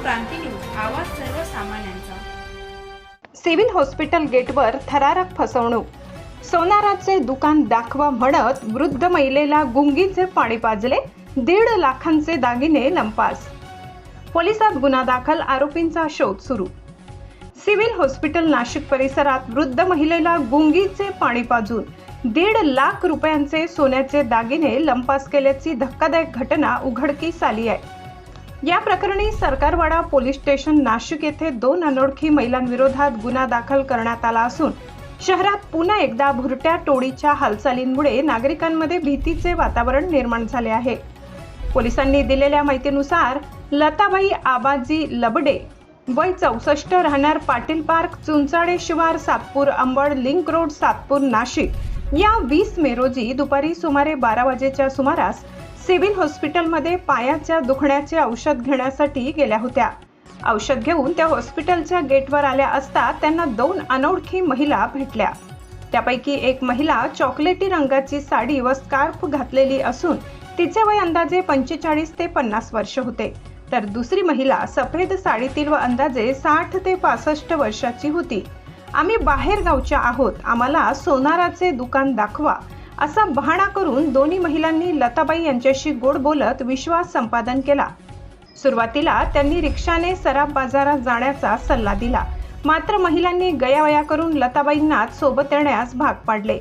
क्रांती news, आवाज सर्वसामान्यांचा। Civil hospital गेटवर थरारक फसवणूक। सोनाराचे दुकान दाखवा म्हणत वृद्ध महिलेला गुंगीचे पाणी पाजले, 1.5 लाखांचे दागिने लंपास। पोलिसात गुन्हा दाखल, आरोपींचा शोध सुरू। सिव्हिल हॉस्पिटल नाशिक परिसरात वृद्ध महिलेला गुंगीचे पाणी पाजून 1.5 लाख रुपयांचे सोन्याचे दागिने लंपास केल्याची धक्कादायक घटना उघडकीस आली आहे। या प्रकरणी सरकारवाडा पोलीस स्टेशन नाशिक येथे 2 अनोळखी महिलांविरोधात गुन्हा दाखल करण्यात आला असून शहरात पुन्हा एकदा भुरट्या टोळीच्या हालचालींमुळे नागरिकांमध्ये भीतीचे वातावरण निर्माण झाले आहे। पोलिसांनी दिलेल्या माहितीनुसार लताबाई आबाजी लबडे, वय 64, राहणार पाटील पार्क, चुंचाडे शिवार, सातपूर अंबड, लिंक रोड, सातपूर, नाशिक या 20 मे रोजी दुपारी सुमारे 12 वाजेच्या सुमारास सिव्हिल हॉस्पिटलमध्ये पायाच्या दुखण्याचे औषध घेण्यासाठी गेल्या होत्या। औषध घेऊन त्या हॉस्पिटलच्या गेटवर आल्या असता त्यांना 2 अनोळखी महिला भेटल्या। त्यापैकी एक महिला चॉकलेटी रंगाची साडी व स्कार्फ घातलेली असून तिचे वय अंदाजे 45 ते 50 वर्ष होते, तर दुसरी महिला सफेद साडीतील व अंदाजे 60 ते 65 वर्षाची होती। आम्ही बाहेर गावच्या आहोत, आम्हाला सोनाराचे दुकान दाखवा असा बहाणा करून दोन्ही महिलांनी लताबाई यांच्याशी गोड बोलत विश्वास संपादन केला। सुरुवातीला त्यांनी रिक्षाने सराफ बाजारात जाण्याचा सल्ला दिला, मात्र महिलांनी गयावया करून लताबाईंना सोबत येण्यास भाग पाडले।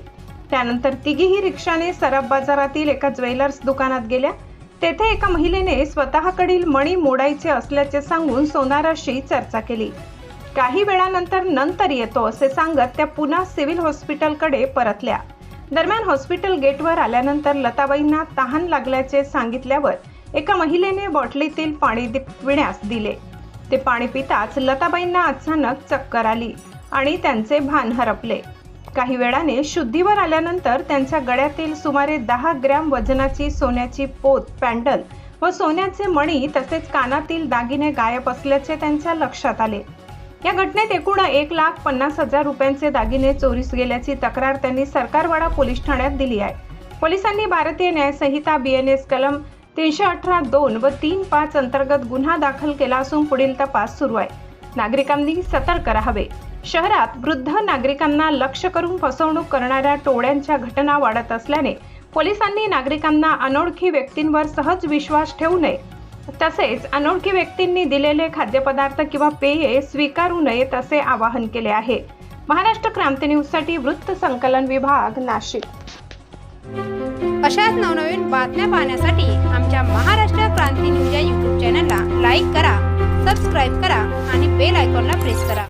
त्यानंतर तिघीही रिक्षाने सराफ बाजारातील एका ज्वेलर्स दुकानात गेल्या। तेथे एका महिलेने स्वतःकडील मणी मोडायचे असल्याचे सांगून सोनाराशी चर्चा केली। काही वेळानंतर नंतर येतो असे सांगत त्या पुन्हा सिव्हिल हॉस्पिटलकडे परतल्या। दरम्यान हॉस्पिटल गेटवर आल्यानंतर लताबाईंना तहान लागल्याचे सांगितल्यावर एका महिलेने बॉटलीतील पाणी पिण्यास दिले। ते पाणी पिताच लताबाईंना अचानक चक्कर आली आणि त्यांचे भान हरपले। काही वेळाने शुद्धीवर आल्यानंतर त्यांच्या गळ्यातील सुमारे 10 ग्रॅम वजनाची सोन्याची पोत, पॅन्डल व सोन्याचे मणी तसेच कानातील दागिने गायब असल्याचे त्यांच्या लक्षात आले। या घटनेत एकूण 1,50,000 रुपयांचे दागिने चोरीस गेल्याची तक्रार त्यांनी सरकारवाडा पोलीस ठाण्यात दिली आहे। पोलिसांनी भारतीय न्याय संहिता BNS कलम 318(2) व 3(5) अंतर्गत गुन्हा दाखल केला असून पुढील तपास सुरू आहे। नागरिकांनी सतर्क राहावे। शहरात वृद्ध नागरिकांना लक्ष्य करून फसवणूक करणाऱ्या टोळ्यांच्या घटना वाढत असल्याने पोलिसांनी नागरिकांना अनोळखी व्यक्तींवर सहज विश्वास ठेवू नये, तसेच अनोळखी व्यक्तींनी दिलेले खाद्यपदार्थ किंवा पेये स्वीकारू नयेत असे आवाहन केले आहे। महाराष्ट्र क्रांती न्यूजसाठी वृत्त संकलन विभाग, नाशिक। अशाच नवनवीन बातम्या पाहण्यासाठी आमच्या महाराष्ट्र क्रांती न्यूज या YouTube चॅनलला लाईक करा, सबस्क्राईब करा आणि बेल आयकॉनला प्रेस करा।